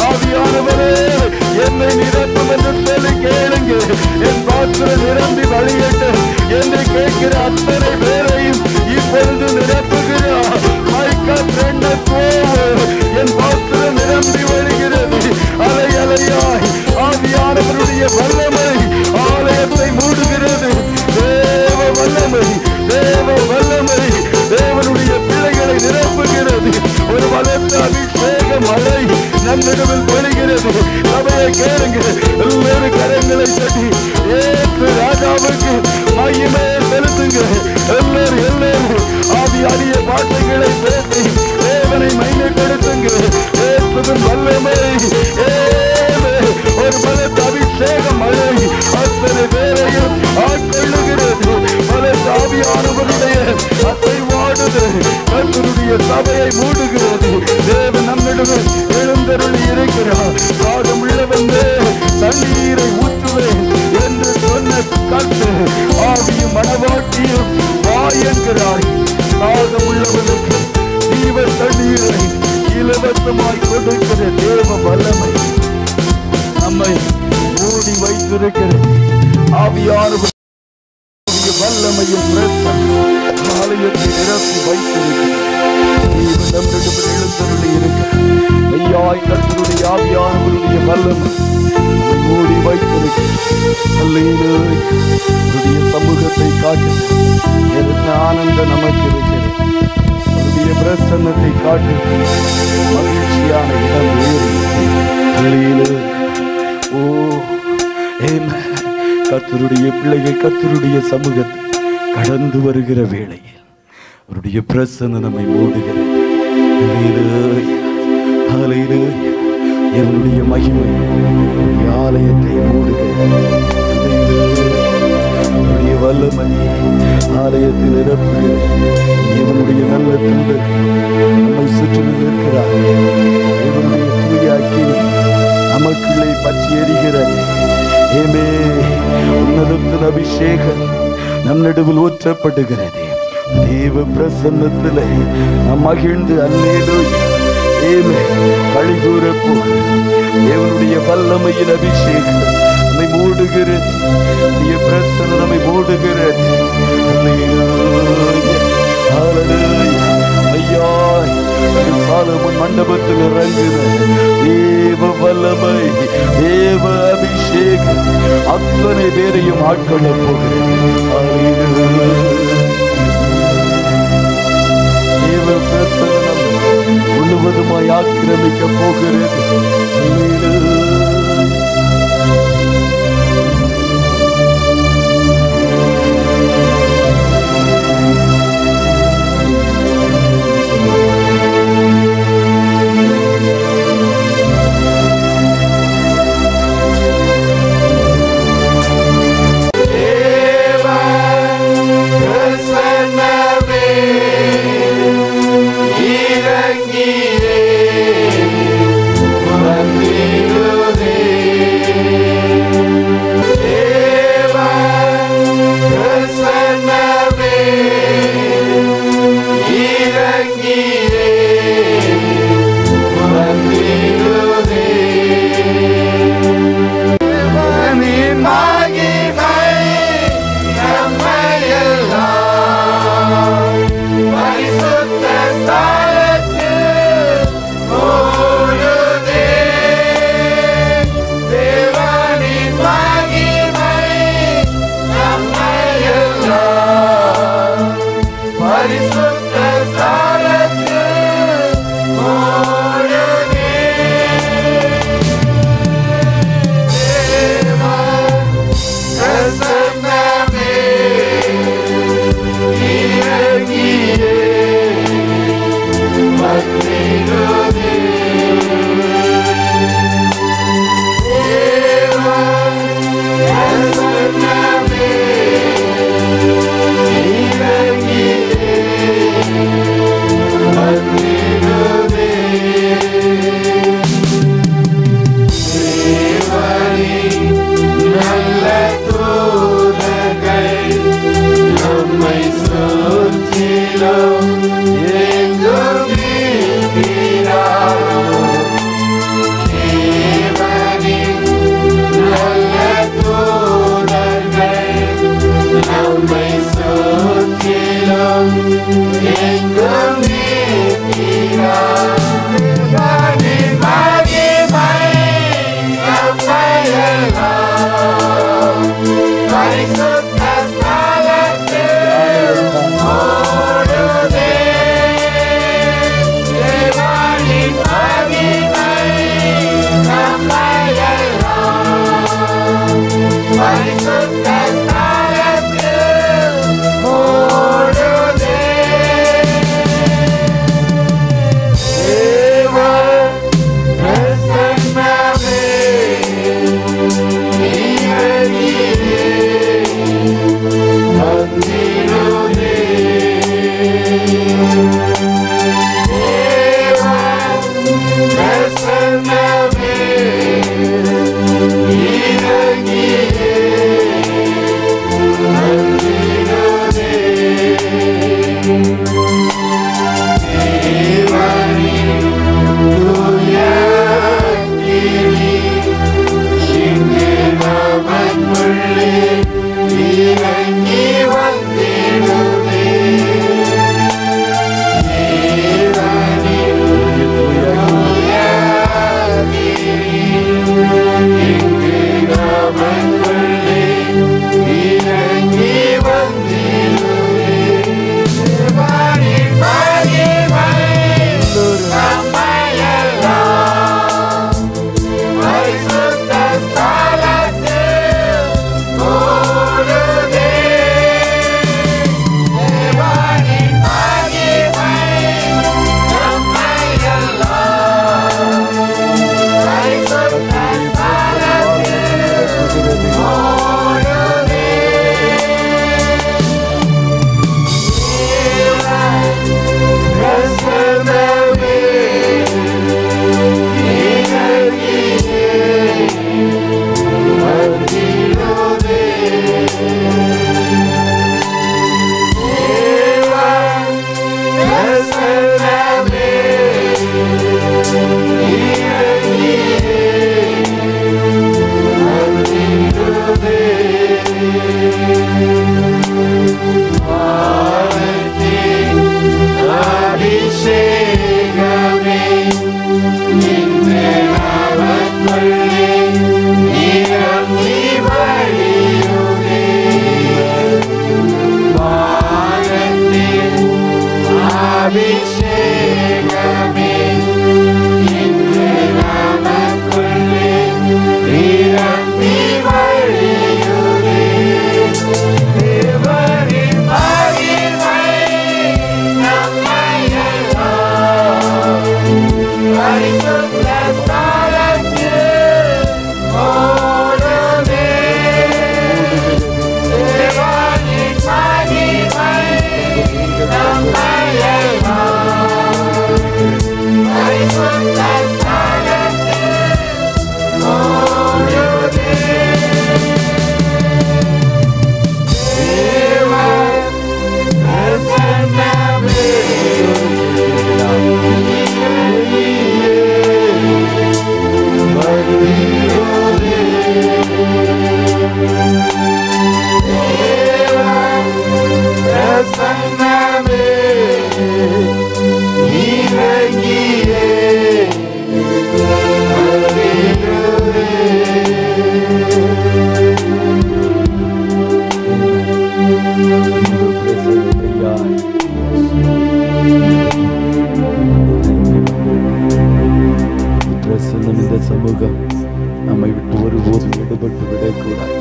ஆவியானவரே என்னை நிரப்பும் என்று சொல்லி கேளுங்க. என் பாத்திரம் நிரம்பி வழியட்டு என்று கேட்கிற அத்தனை பேரையும் இப்பொழுது நிரப்புகிறார். என் பாத்திரம் நிரம்பி வருகிறது. அலை அலையாய் ஆவியானவருடைய வல்லமை ஆலயத்தை மூடுகிறது. தேவ வல்லமை, தேவ வல்லமை தேவனுடைய பிள்ளைகளை நிரப்புகிறது. ஒரு பலத்த அபிஷேக மழை நம் நடுவில் பொழிகிறது. சபையை கேளுங்க, எல்லோரும் கரங்களை தட்டி ஏற்று ராஜாவுக்கு மகிமை செலுத்துங்க. எல்லோரும் ஆவியாடிய பாட்டைகளை பேசி தேவனை மைமைப்படுத்துங்க. ஏற்றுவின் வல்லமை ஒரு பலத்த அபிஷேக மழை அத்தனை பேரையும் ஆட்கொள்ளுகிறது. பலத்த ஆவியானவருடைய அசைவாடுது கர்த்தருடைய சபையை மூடுகிறது. தேவன் நம்மிடம் எழுந்தருளி இருக்கிறார். தாகம் உள்ளவன் தண்ணீரை ஊற்றுவேன் என்று சொன்ன கர்த்தர் ஆவியும் மனவாட்டியும் வாயென்கிறார். தாகம் உள்ளவனுக்கு ஜீவ தண்ணீரை இலவசமாய் கொடுக்கிற தேவ வல்லமை நம்மை மூடி வைத்திருக்கிறது. ஆவியானவர் வல்லமையும் ஆலயத்தை நிரப்பி வைத்திருக்கிறது. நம்மிடம் எழுந்தருளி இருக்கிறார். மெய்யாய் கர்த்தருடைய ஆவியானவருடைய வல்லமை நம்மை மூடி வைத்திருக்கிறது. சமூகத்தை காட்டு என்ன ஆனந்தம் நமக்கு இருக்கிறது. அவருடைய பிரசன்னத்தை காட்டு மகிழ்ச்சியான இடம் வேறு. ஓ கர்த்தருடைய பிள்ளைகள் கர்த்தருடைய சமூகத்தை கடந்து வருகிற வேளையில் அவருடைய பிரசன்னம் நம்மை மூடுகிறது. என்னுடைய மகிமை ஆலயத்தை மூடுகிறது. அவருடைய வல்லமை ஆலயத்தில் நிரப்புகிறது. இவனுடைய நல்ல தூதர் நம்மை சுற்றிலும் இருக்கிறார். இவனுடைய தூயாக்கி நமக்குள்ளே பற்றி எரிகிறது. ஏமே உன்னதத்தின் அபிஷேகம் நம் நடுவில் ஊற்றப்படுகிறது. தேவ பிரசன்னத்தில் நாம் மகிழ்ந்து அல்லேலூயா ஏமே வழிகூற போகிறது. தேவனுடைய வல்லமையின் அபிஷேகம் நம்மை மூடுகிறது. பிரசன்னம் நம்மை மூடுகிறது. சாலமோன் மண்டபத்தில் இறங்குகிற தேவ வல்லமை, தேவ அபிஷேகம் அத்தனை பேரையும் ஆட்கொள்ள போகிறது. தேவ பிரசன்னம் முழுவதுமாய் ஆக்கிரமிக்க போகிறது. இறங்கிலே நம்மையெல்லாம் பரிசுத்த ஸ்தலத்தில் ஓடுதே. தேவனின் மகிமை நம்மையெல்லாம் பரிசுத்த ஸ்தலத்தில் ஓடுதே. தேவ பிரசன்னமே நீரடியே வந்திடுதே. தேவ பிரசன்னமே நீரடியே வந்திடுதே. தேவனின் தூய கிளி இங்கே நமக்குள்ளே இறங்கி வந்திடுதே. தேவனின் தூய கிளி இங்கே நமக்குள்ளே இறங்கி வந்திடுதே. தேவனின் மகிமை நம்மையெல்லாம் பரிசுத்த ஸ்தலத்தில் ஓடுதே. தேவனின் மகிமை நம்மையெல்லாம் பரிசுத்த ஸ்தலத்தில் ஓடுதே. பிரசன்னமே நீரடியே வந்திடுதே. தேவ பிரசன்னமே நீரடியே வந்திடுதே. வானத்தின் அபிஷேகமே இன்று நமக்குள்ளே நிரம்பி வழியுதே. வானத்தின் அபிஷேகமே இன்று நமக்குள்ளே நிரம்பி வழியுதே. தேவனின் மகிமை நம்மையெல்லாம் பரிசுத்த ஸ்தலத்தில் ஓடுதே. தேவனின் மகிமை நம்மையெல்லாம் பரிசுத்த ஸ்தலத்தில் ஓடுதே. தேவ பிரசன்னமே நீரடியே வந்திடுதே. தேவ பிரசன்னமே நீரடியே வந்திடுதே. பிரசன்னம் இந்த சமூகம் நம்மை விட்டு ஒருபோதும் விடுபட்டு விடக்கூடாது.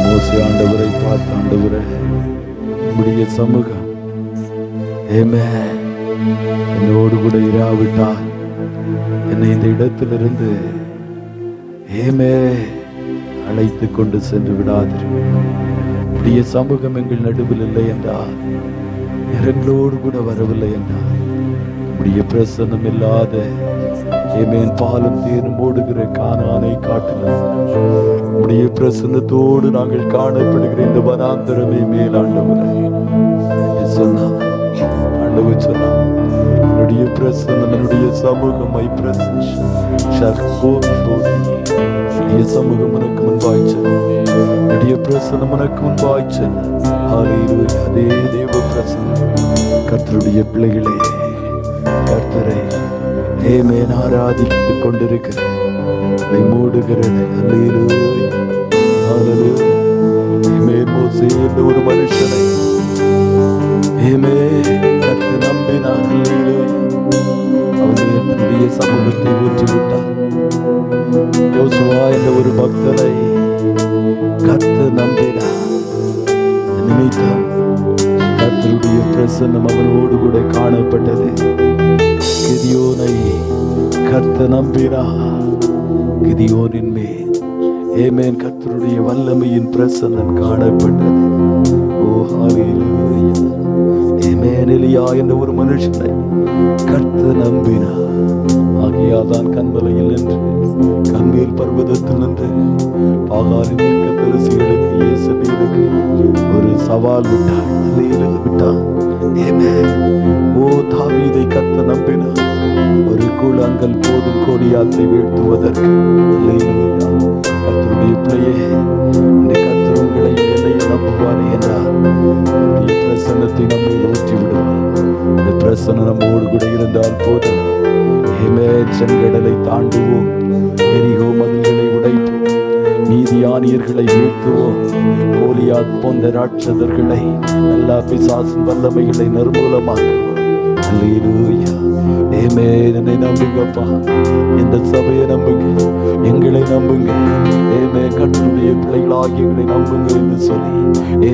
மோசே ஆண்டவரை பார்த்த ஆண்டவரே நம்முடைய சமூகம் என்னோடு கூட இராவிட்டால் என்னை இந்த இடத்திலிருந்து அழைத்து கொண்டு சென்று விடாதிரு. உடைய சமூகம் எங்கள் நடுவில் இல்லை என்றால், எங்களோடு கூட வரவில்லை என்றால், உடைய பிரசன்னம் இல்லாத பாலும் தேனும் ஓடுகிற கானானை காட்டிலும் உடைய பிரசன்னத்தோடு நாங்கள் காணப்படுகிற இந்த வனாந்தரமே மேலாண்டவரே சொன்னார். ஆண்டவர் சொன்னார், என்னுடைய பிரசன்னம், என்னுடைய சமூகம், சமூகம் உனக்கு முன்பாய் என்னுடைய பிரசன்னம் உனக்கு முன்பாய் அதே தேவ பிரசன்னம் கர்த்தருடைய பிள்ளைகளே, கர்த்தரை ஆராதித்துக் கொண்டிருக்கிறேன். மூடுகிறது. அல்லேலூயா, ஹல்லேலூயா. ஆமென். மோசே என்ற ஒரு மனுஷனை கர்த்தர் நம்பினார். அல்லேலூயா. அவன் தன்னுடைய சமூகத்தை ஊற்றிவிட்டார். யோசுவா என்ற ஒரு பக்தரை கர்த்தர் நம்பினார். நிமித்தம் கர்த்தருடைய பிரசன்னம் அவனோடு கூட காணப்பட்டது. கிதியோனை கர்த்தர் நம்பினார். கிதியோனின் மேல் ஆமென் கர்த்தருடைய வல்லமையின் பிரசன்னம் காணப்பட்டது. ஓ ஹல்லேலூயா. ஆமென். எலியா என்ற ஒரு மனுஷனை கர்த்தர் நம்பினார். ஆகையாதான் கன்மலையில் நின்று கன்மேல் பர்வதத்தில் நின்று பாகாலின் தரிசிகளுக்கு இயேசுவுக்கு ஒரு சவால் விட்டார். விட்டார். ஓ தாவீதை கர்த்தர் நம்பினார். ஒரு கூழாங்கல் போதும் கோலியாத்தை வீழ்த்துவதற்கு. கர்த்தருடைய பிள்ளையே, இந்த கர்த்தர் உங்களை என்னையும் நம்புவார் என்றார். பிரசன்னத்தை நம்மை ஊற்றிவிடுவார். இந்த பிரசன்னம் நம்மோடு கூட இருந்தால் போதும். செங்கடலை தாண்டுவோம். எரிகோ மதில்களை உடைப்போம். மீதியானியர்களை வீழ்த்துவோம். கோலியாத் போன்ற ராட்சதர்களை, எல்லா பிசாசின் வல்லமைகளை நிர்மூலமாக்குவோம். அல்லேலூயா. ஆமென். என்னை நம்புங்கப்பா. இந்த சபையை நம்புங்க, எங்களை நம்புங்க. ஆமென். கர்த்தருடைய பிள்ளைகளாகிய எங்களை நம்புங்க என்று சொல்லி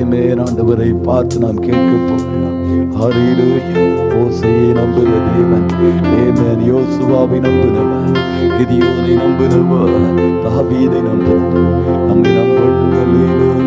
ஆமென் ஆண்டவரை பார்த்து நாம் கேட்க போகிறோம். ஹல்லேலூயா. மோசேயை நம்புகிற தேவன். ஆமென். யோசுவாவை நம்பினவர், கிதியோனை நம்பினவர், தாவீதை நம்பினவர். நம்மை நம்பட்டும். அல்லேலூயா.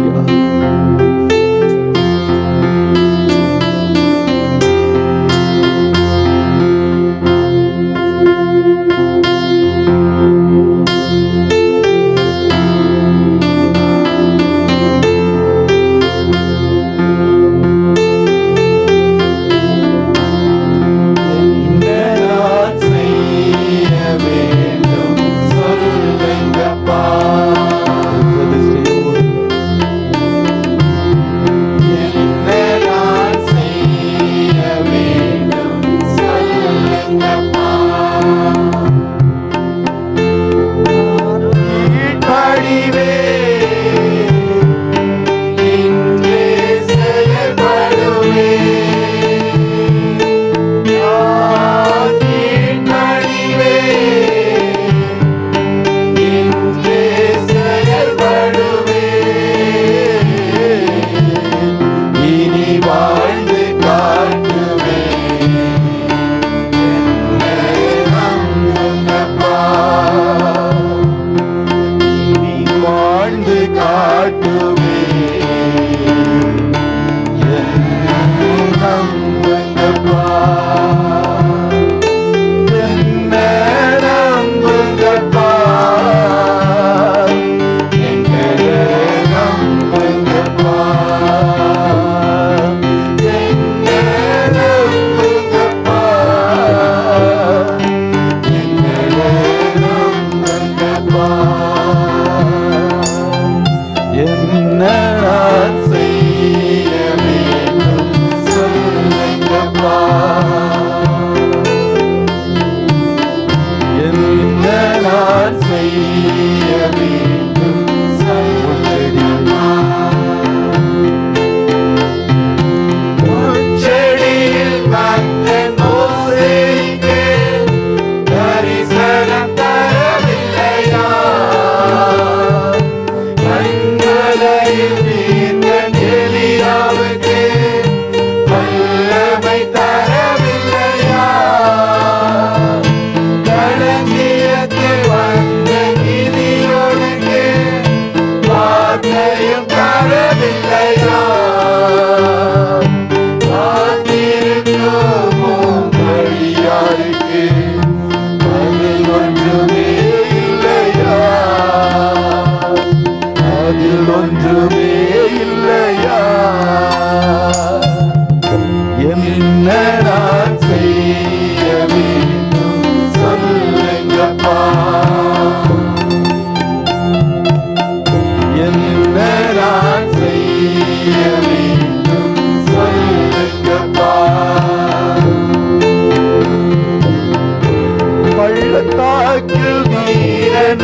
பள்ளத்தாக்கில் வீரன்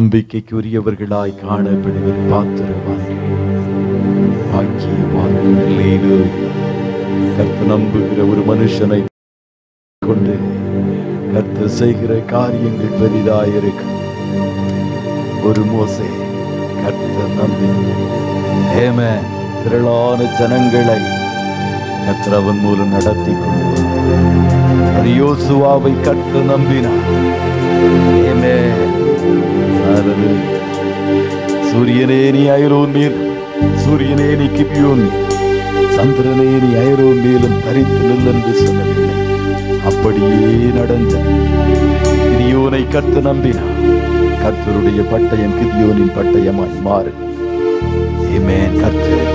நம்பிக்கைக்குரியவர்களாய் காணப்படுகிற பாத்திரவான் பாக்கியவான். கர்த்தர் நம்புகிற ஒரு மனுஷனை கொண்டு கர்த்தர் செய்கிற காரியங்கள் பெரிதாயிருக்கும். ஒரு மோசே கர்த்தர் நம்பி திரளான ஜனங்களை கர்த்தர் அவன் மூலம் நடத்தி கொண்டு யோசுவாவை கர்த்தர் நம்பினார். சூரியனே நீ ஐரோன் மேலும், சூரியனே நீ கிபியோன் மேலும், சந்திரனே நீ ஐரோன் மேலும் தரித்து நில் என்று சொல்லவில்லை. அப்படியே நடந்த கிதியோனை கர்த்தர் நம்பினார். கர்த்தருடைய பட்டயம் கிதியோனின் பட்டயமாய் மாறு. ஆமென். கர்த்தர்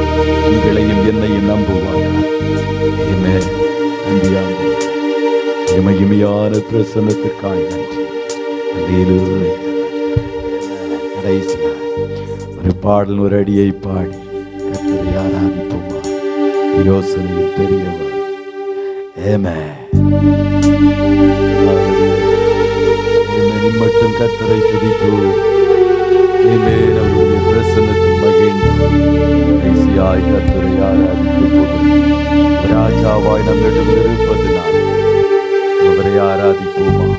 உங்களையும் என்னையும் நம்புவார். ஆமென். நம்பியாங்க மகிமையான பிரசன்னத்திற்காக நன்றி. அல்லேலூயா. கடைசியாக ஒரு பாடல், ஒரு அடியை பாடி கர்த்தரை ஆராதிப்போமா? யோசனையில் பெரியவர். ஆமென். மட்டும் கர்த்தரை துதிப்போம். ஆமென். அவருடைய பிரசன்னத்தில் மகிழ்ந்து கடைசியாய் கர்த்தரை ஆராதிக்கப் போகிறோம். ராஜாவாய் நம் நடுவில் இருப்பதினால் அவரை ஆராதிப்போமா?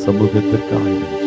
சமூகத்திற்காக நன்றி.